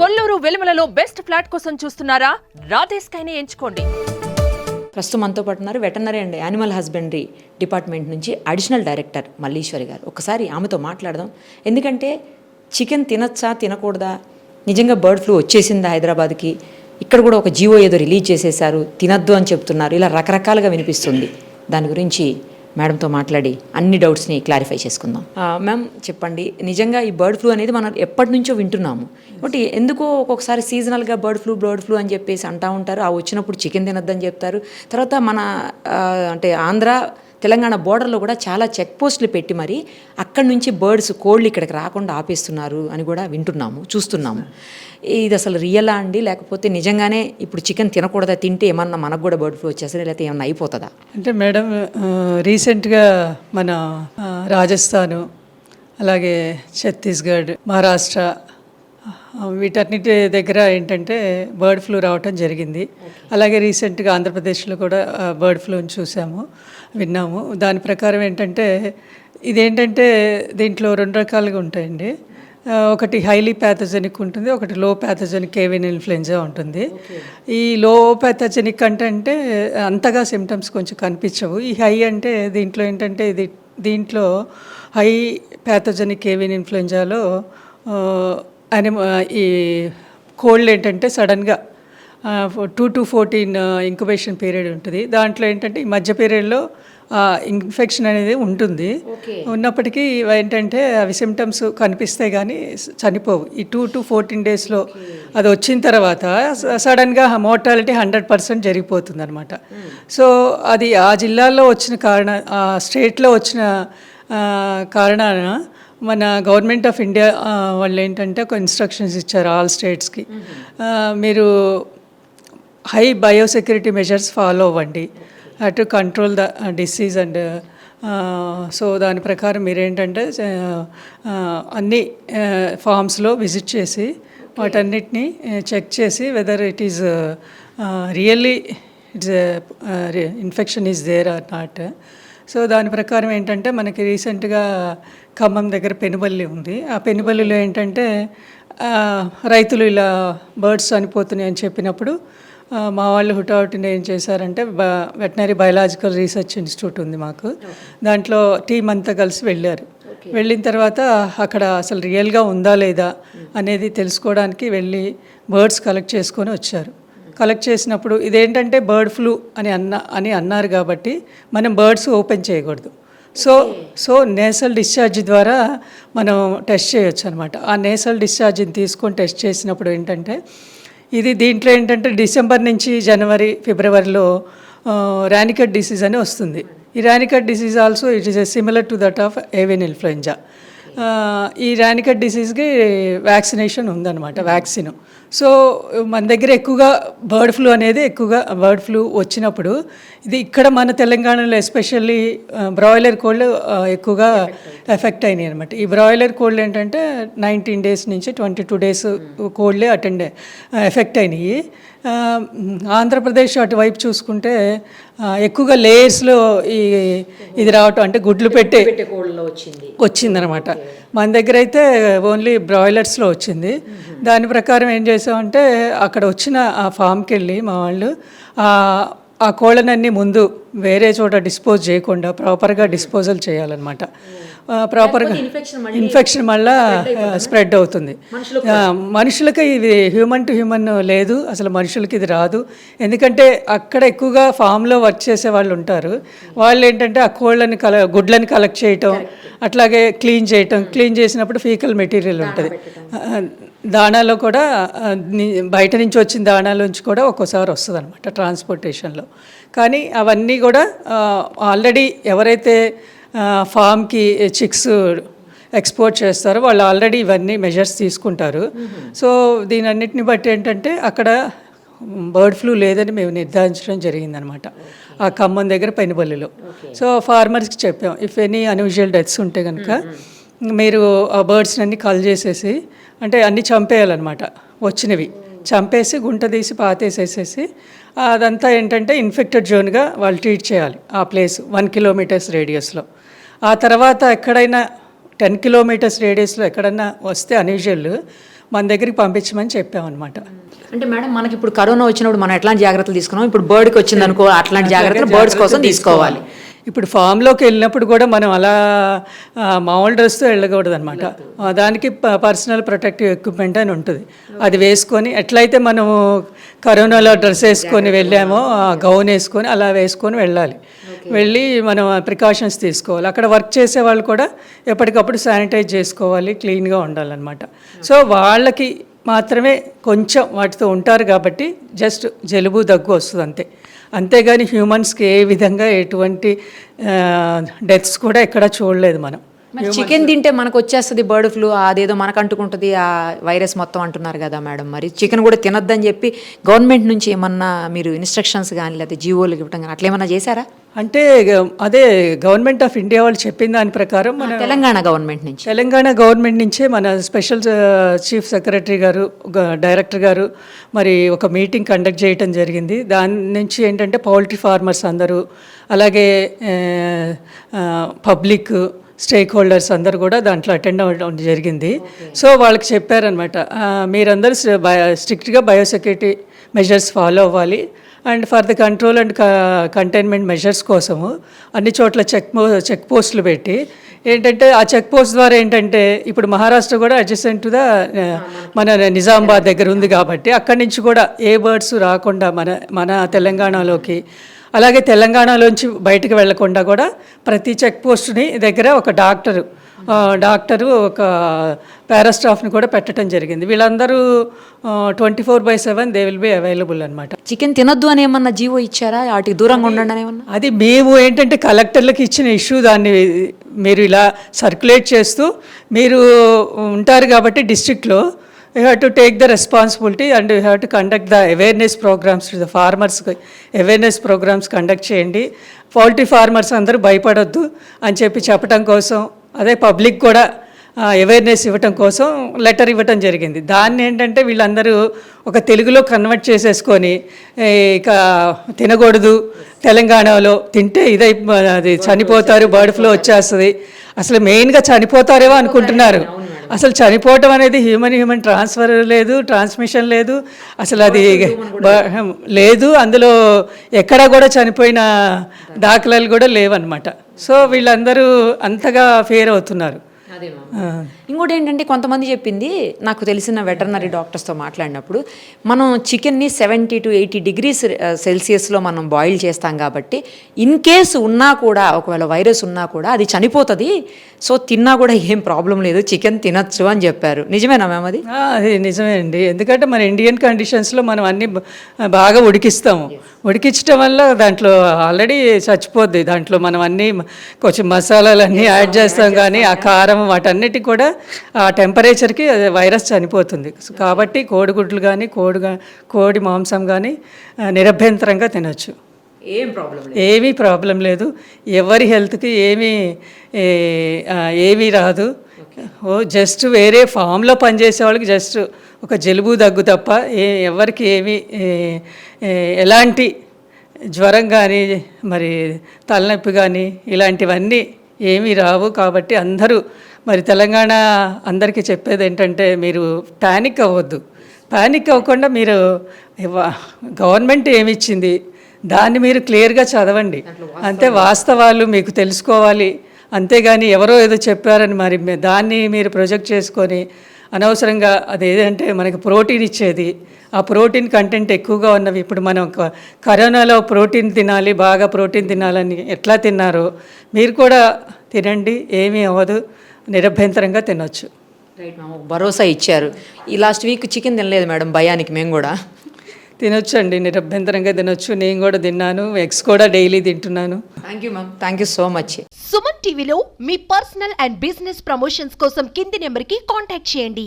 Kolluru వెలుమలలో best flat కోసం చూస్తున్నారా? రాధేశ్ స్కైనే ఎంచుకోండి. ప్రస్తుతం మనతో పాటు ఉన్నారు veterinary and animal husbandry department నుంచి అడిషనల్ డైరెక్టర్ మల్లీశ్వరి గారు. ఒకసారి ఆమెతో మాట్లాడదాం. ఎందుకంటే చికెన్ తినచ్చా తినకూడదా, నిజంగా బర్డ్ ఫ్లూ వచ్చేసిందా హైదరాబాద్కి, ఇక్కడ కూడా ఒక జీవో ఏదో రిలీజ్ చేసేశారు, తినద్దు అని చెప్తున్నారు, ఇలా రకరకాలుగా వినిపిస్తుంది. దాని గురించి మేడంతో మాట్లాడి అన్ని డౌట్స్ని క్లారిఫై చేసుకుందాం. మ్యామ్ చెప్పండి, నిజంగా ఈ బర్డ్ ఫ్లూ అనేది మనం ఎప్పటి నుంచో వింటున్నాము, బట్ ఎందుకో ఒక్కొక్కసారి సీజనల్గా బర్డ్ ఫ్లూ అని చెప్పేసి అంటూ ఉంటారు. ఆ వచ్చినప్పుడు చికెన్ తినద్దని చెప్తారు. తర్వాత మన అంటే ఆంధ్ర తెలంగాణ బోర్డర్లో కూడా చాలా చెక్ పోస్టులు పెట్టి మరి అక్కడి నుంచి కోళ్ళు ఇక్కడికి రాకుండా ఆపేస్తున్నారు అని కూడా వింటున్నాము, చూస్తున్నాము. ఇది అసలు రియలా అండి, లేకపోతే నిజంగానే ఇప్పుడు చికెన్ తినకూడదా, తింటే ఏమన్నా మనకు కూడా బర్డ్ ఫ్లూ వచ్చేసరి, లేకపోతే ఏమన్నా అయిపోతుందా? అంటే మేడం, రీసెంట్గా మన రాజస్థాను, అలాగే ఛత్తీస్గఢ్, మహారాష్ట్ర వీటన్నిటి దగ్గర ఏంటంటే బర్డ్ ఫ్లూ రావటం జరిగింది. అలాగే రీసెంట్గా ఆంధ్రప్రదేశ్లో కూడా బర్డ్ ఫ్లూని చూసాము, విన్నాము. దాని ప్రకారం ఏంటంటే ఇదేంటంటే దీంట్లో 2 రకాలుగా ఉంటాయండి. ఒకటి హైలీ ప్యాథోజెనిక్ ఉంటుంది, ఒకటి లో ప్యాథోజెనిక్ ఏవియన్ ఇన్ఫ్లుయెంజా ఉంటుంది. ఈ లో ప్యాథోజెనిక్ అంటే అంతగా సిమ్టమ్స్ కొంచెం కనిపించవు. ఈ హై అంటే దీంట్లో ఏంటంటే దీంట్లో హై ప్యాథోజెనిక్ ఏవియన్ ఇన్ఫ్లుయెంజాలో ఈ కోల్డ్ ఏంటంటే సడన్గా 2 to 14 ఇంక్యుబేషన్ పీరియడ్ ఉంటుంది. దాంట్లో ఏంటంటే ఈ మధ్య పీరియడ్లో ఇన్ఫెక్షన్ అనేది ఉంటుంది. ఉన్నప్పటికీ ఏంటంటే అవి సిమ్టమ్స్ కనిపిస్తాయి కానీ చనిపోవు. ఈ 2 to 14 డేస్లో అది వచ్చిన తర్వాత సడన్గా మోర్టాలిటీ 100% జరిగిపోతుంది అనమాట. సో అది ఆ జిల్లాలో వచ్చిన ఆ స్టేట్లో వచ్చిన కారణాన మన గవర్నమెంట్ ఆఫ్ ఇండియా వాళ్ళు ఏంటంటే ఒక ఇన్స్ట్రక్షన్స్ ఇచ్చారు ఆల్ స్టేట్స్కి. మీరు హై బయోసెక్యూరిటీ మెజర్స్ ఫాలో అవ్వండి to control the disease and so దాని ప్రకారం మీరేంటంటే అన్ని ఫామ్స్లో విజిట్ చేసి వాటన్నిటిని చెక్ చేసి whether it is really it's infection is there or not. సో దాని ప్రకారం ఏంటంటే మనకి రీసెంట్గా ఖమ్మం దగ్గర పెనుబల్లి ఉంది. ఆ పెనుబల్లిలో ఏంటంటే రైతులు ఇలా బర్డ్స్ చనిపోతున్నాయి అని చెప్పినప్పుడు మా వాళ్ళు హుటాహుటిని ఏం చేశారంటే వెటనరీ బయలాజికల్ రీసెర్చ్ ఇన్స్టిట్యూట్ ఉంది మాకు, దాంట్లో టీం అంతా కలిసి వెళ్ళారు. వెళ్ళిన తర్వాత అక్కడ అసలు రియల్గా ఉందా లేదా అనేది తెలుసుకోవడానికి వెళ్ళి బర్డ్స్ కలెక్ట్ చేసుకొని వచ్చారు. కలెక్ట్ చేసినప్పుడు ఇదేంటంటే బర్డ్ ఫ్లూ అని అన్నారు కాబట్టి మనం బర్డ్స్ ఓపెన్ చేయకూడదు. సో నేసల్ డిశ్చార్జ్ ద్వారా మనం టెస్ట్ చేయొచ్చు అనమాట. ఆ నేసల్ డిశ్చార్జ్ని తీసుకొని టెస్ట్ చేసినప్పుడు ఏంటంటే దీంట్లో ఏంటంటే డిసెంబర్ నుంచి జనవరి ఫిబ్రవరిలో రానికట్ డిసీజ్ అని వస్తుంది. ఈ Ranikhet disease also it is similar to that of avian influenza. ఈ రానికట్ డిసీజ్కి వ్యాక్సినేషన్ ఉందన్నమాట, వ్యాక్సిన్. సో మన దగ్గర ఎక్కువగా బర్డ్ ఫ్లూ వచ్చినప్పుడు ఇది ఇక్కడ మన తెలంగాణలో ఎస్పెషల్లీ బ్రాయిలర్ కోళ్ళు ఎక్కువగా ఎఫెక్ట్ అయినాయి అనమాట. ఈ బ్రాయిలర్ కోళ్ళు ఏంటంటే 19 days నుంచి 22 days కోళ్ళే ఎఫెక్ట్ అయినాయి. ఆంధ్రప్రదేశ్ అటువైపు చూసుకుంటే ఎక్కువగా లేయర్స్లో ఇది రావటం అంటే గుడ్లు పెట్టే వచ్చిందనమాట. మన దగ్గర అయితే ఓన్లీ బ్రాయిలర్స్లో వచ్చింది. దాని ప్రకారం ఏం చేసామంటే అక్కడ వచ్చిన ఆ ఫామ్కి వెళ్ళి మా వాళ్ళు ఆ కోళ్ళనన్నీ ముందు వేరే చోట డిస్పోజ్ చేయకుండా ప్రాపర్గా డిస్పోజల్ చేయాలన్నమాట. ప్రాపర్గా ఇన్ఫెక్షన్ మళ్ళీ స్ప్రెడ్ అవుతుంది. మనుషులకి ఇది హ్యూమన్ టు హ్యూమన్ లేదు, అసలు మనుషులకి ఇది రాదు. ఎందుకంటే అక్కడ ఎక్కువగా ఫామ్లో వర్క్ చేసే వాళ్ళు ఉంటారు. వాళ్ళు ఏంటంటే ఆ కోళ్ళని గుడ్లని కలెక్ట్ చేయటం, అట్లాగే క్లీన్ చేసినప్పుడు ఫీకల్ మెటీరియల్ ఉంటుంది. దాణాలో కూడా బయట నుంచి వచ్చిన దాణాలోంచి కూడా ఒక్కోసారి వస్తుంది అనమాట ట్రాన్స్పోర్టేషన్లో. కానీ అవన్నీ కూడా ఆల్రెడీ ఎవరైతే ఫామ్కి చిక్స్ ఎక్స్పోర్ట్ చేస్తారో వాళ్ళు ఆల్రెడీ ఇవన్నీ మెజర్స్ తీసుకుంటారు. సో దీనన్నిటిని బట్టి ఏంటంటే అక్కడ బర్డ్ ఫ్లూ లేదని మేము నిర్ధారించడం జరిగిందనమాట ఆ ఖమ్మం దగ్గర పెనుబల్లిలో. సో ఫార్మర్స్కి చెప్పాం, ఇఫ్ ఎనీ అన్యూజువల్ డెత్స్ ఉంటే కనుక మీరు ఆ బర్డ్స్ని అన్నీ కల్ చేసేసి అంటే అన్నీ చంపేయాలన్నమాట. వచ్చినవి చంపేసి గుంట తీసి పాతేసేసేసి అదంతా ఏంటంటే ఇన్ఫెక్టెడ్ జోన్గా వాళ్ళు ట్రీట్ చేయాలి ఆ ప్లేస్ 1 kilometers రేడియస్లో. ఆ తర్వాత ఎక్కడైనా 10 kilometers రేడియస్లో ఎక్కడైనా వస్తే అన్యూజువల్ మన దగ్గరికి పంపించమని చెప్పామన్నమాట. అంటే మేడం మనకి ఇప్పుడు కరోనా వచ్చినప్పుడు మనం ఎట్లాంటి జాగ్రత్తలు తీసుకున్నాం, ఇప్పుడు బర్డ్కి వచ్చింది అనుకో అట్లాంటి జాగ్రత్తలు బర్డ్స్ కోసం తీసుకోవాలి. ఇప్పుడు ఫామ్లోకి వెళ్ళినప్పుడు కూడా మనం అలా మామూలు డ్రెస్తో వెళ్ళకూడదు అనమాట. దానికి పర్సనల్ ప్రొటెక్టివ్ ఎక్విప్మెంట్ అని ఉంటుంది, అది వేసుకొని ఎట్లయితే మనము కరోనాలో డ్రెస్ వేసుకొని వెళ్ళామో గౌన్ వేసుకొని అలా వేసుకొని వెళ్ళాలి. వెళ్ళి మనం ప్రికాషన్స్ తీసుకోవాలి. అక్కడ వర్క్ చేసే వాళ్ళు కూడా ఎప్పటికప్పుడు శానిటైజ్ చేసుకోవాలి, క్లీన్గా ఉండాలన్నమాట. సో వాళ్ళకి మాత్రమే కొంచెం వాటితో ఉంటారు కాబట్టి జస్ట్ జలుబు దగ్గు వస్తుంది అంతే. అంతేగాని హ్యూమన్స్కి ఏ విధంగా ఎటువంటి డెత్స్ కూడా ఎక్కడ చూడలేదు మనం. చికెన్ తింటే మనకు వచ్చేస్తుంది బర్డ్ ఫ్లూ, అదేదో మనకు అంటుకుంటుంది ఆ వైరస్ మొత్తం అంటున్నారు కదా మేడం. మరి చికెన్ కూడా తినొద్దని చెప్పి గవర్నమెంట్ నుంచి ఏమన్నా మీరు ఇన్స్ట్రక్షన్స్ కానీ లేకపోతే జీవోలు ఇవ్వడం కానీ అట్లా ఏమన్నా చేశారా? అంటే అదే గవర్నమెంట్ ఆఫ్ ఇండియా వాళ్ళు చెప్పిన దాని ప్రకారం మన తెలంగాణ గవర్నమెంట్ నుంచే మన స్పెషల్ చీఫ్ సెక్రటరీ గారు, డైరెక్టర్ గారు మరి ఒక మీటింగ్ కండక్ట్ చేయడం జరిగింది. దాని నుంచి ఏంటంటే పౌల్ట్రీ ఫార్మర్స్ అందరూ, అలాగే పబ్లిక్ స్టేక్ హోల్డర్స్ అందరు కూడా దాంట్లో అటెండ్ అవ్వడం జరిగింది. సో వాళ్ళకి చెప్పారనమాట, మీరందరూ స్ట్రిక్ట్గా బయోసెక్యూరిటీ మెజర్స్ ఫాలో అవ్వాలి. And for the control and containment measures కోసము అన్ని చోట్ల చెక్ పోస్టులు పెట్టి ఏంటంటే ఆ చెక్ పోస్ట్ ద్వారా ఏంటంటే ఇప్పుడు మహారాష్ట్ర కూడా అడ్జసెంట్ టు ద మన నిజామాబాద్ దగ్గర ఉంది కాబట్టి అక్కడి నుంచి కూడా ఏ బర్డ్స్ రాకుండా మన తెలంగాణలోకి, అలాగే తెలంగాణలోంచి బయటకు వెళ్లకుండా కూడా ప్రతి చెక్ పోస్ట్ని దగ్గర ఒక డాక్టరు ఒక పారాస్టాఫ్ని కూడా పెట్టడం జరిగింది. వీళ్ళందరూ 24/7 దే విల్ బి అవైలబుల్ అనమాట. చికెన్ తినొద్దు అని ఏమన్నా జీవో ఇచ్చారా, వాటికి దూరంగా ఉండండి అని ఏమన్నా? అది మేము ఏంటంటే కలెక్టర్లకు ఇచ్చిన ఇష్యూ, దాన్ని మీరు ఇలా సర్క్యులేట్ చేస్తూ మీరు ఉంటారు కాబట్టి డిస్ట్రిక్ట్లో you have to take the responsibility and you have to conduct the awareness programs to the ఫార్మర్స్కి. అవేర్నెస్ ప్రోగ్రామ్స్ కండక్ట్ చేయండి, పౌల్ట్రీ ఫార్మర్స్ అందరూ భయపడొద్దు అని చెప్పడం కోసం, అదే పబ్లిక్ కూడా అవేర్నెస్ ఇవ్వటం కోసం లెటర్ ఇవ్వటం జరిగింది. దాన్ని ఏంటంటే వీళ్ళందరూ ఒక తెలుగులో కన్వర్ట్ చేసేసుకొని ఇక తినకూడదు, తెలంగాణలో తింటే అది చనిపోతారు, బర్డ్ ఫ్లూ వచ్చేస్తుంది, అసలు మెయిన్గా చనిపోతారేమో అనుకుంటున్నారు. అసలు చనిపోవటం అనేది హ్యూమన్ ట్రాన్స్ఫర్ లేదు, ట్రాన్స్మిషన్ లేదు, అసలు అది లేదు. అందులో ఎక్కడా కూడా చనిపోయిన దాఖలాలు కూడా లేవన్నమాట. సో వీళ్ళందరూ అంతగా ఫేర్ అవుతున్నారు. ఇంకోటి ఏంటంటే కొంతమంది చెప్పింది, నాకు తెలిసిన వెటర్నరీ డాక్టర్స్తో మాట్లాడినప్పుడు, మనం చికెన్ని 70 to 80 degrees సెల్సియస్లో మనం బాయిల్ చేస్తాం కాబట్టి ఇన్ కేసు ఉన్నా కూడా, ఒకవేళ వైరస్ ఉన్నా కూడా అది చనిపోతుంది, సో తిన్నా కూడా ఏం ప్రాబ్లం లేదు, చికెన్ తినచ్చు అని చెప్పారు. నిజమేనా మ్యామ్ అది? అది నిజమే అండి. ఎందుకంటే మన ఇండియన్ కండిషన్స్లో మనం అన్ని బాగా ఉడికిస్తాము. ఉడికించడం వల్ల దాంట్లో ఆల్రెడీ చచ్చిపోద్ది. దాంట్లో మనం అన్నీ కొంచెం మసాలాలన్నీ యాడ్ చేస్తాం, కానీ ఆ కారం వాటన్నిటికి కూడా ఆ టెంపరేచర్కి వైరస్ చనిపోతుంది. కాబట్టి కోడిగుడ్లు కానీ కోడి మాంసం కానీ నిరభ్యంతరంగా తినొచ్చు, ఏమీ ప్రాబ్లం లేదు. ఎవరి హెల్త్కి ఏమీ రాదు. జస్ట్ వేరే ఫామ్లో పనిచేసే వాళ్ళకి జస్ట్ ఒక జలుబు దగ్గు తప్ప ఎవరికి ఎలాంటి జ్వరం కానీ మరి తలనొప్పి కానీ ఇలాంటివన్నీ ఏమీ రావు. కాబట్టి అందరూ మరి తెలంగాణ అందరికీ చెప్పేది ఏంటంటే, మీరు ప్యానిక్ అవ్వద్దు. ప్యానిక్ అవ్వకుండా మీరు గవర్నమెంట్ ఏమిచ్చింది దాన్ని మీరు క్లియర్గా చదవండి, అంతే. వాస్తవాలు మీకు తెలుసుకోవాలి, అంతేగాని ఎవరో ఏదో చెప్పారని మరి దాన్ని మీరు ప్రొజెక్ట్ చేసుకొని అనవసరంగా అది ఏదంటే మనకి ప్రోటీన్ ఇచ్చేది, ఆ ప్రోటీన్ కంటెంట్ ఎక్కువగా ఉన్నవి. ఇప్పుడు మనం కరోనాలో ప్రోటీన్ తినాలి, బాగా ప్రోటీన్ తినాలని ఎట్లా తిన్నారో మీరు కూడా తినండి, ఏమీ అవ్వదు, నిరభ్యంతరంగా తినొచ్చు. రైట్ మ్యామ్, భరోసా ఇచ్చారు. ఈ లాస్ట్ వీక్ చికెన్ తినలేదు మేడం, భయానికి. మేము కూడా తినొచ్చు అండి, నిరభ్యంతరంగా తినొచ్చు. నేను కూడా తిన్నాను, ఎగ్స్ కూడా డైలీ తింటున్నాను. Thank you ma'am, thank you so much. Suman టీవీలో మీ పర్సనల్ అండ్ బిజినెస్ ప్రమోషన్స్ కోసం కింది నెంబర్కి కాంటాక్ట్ చేయండి.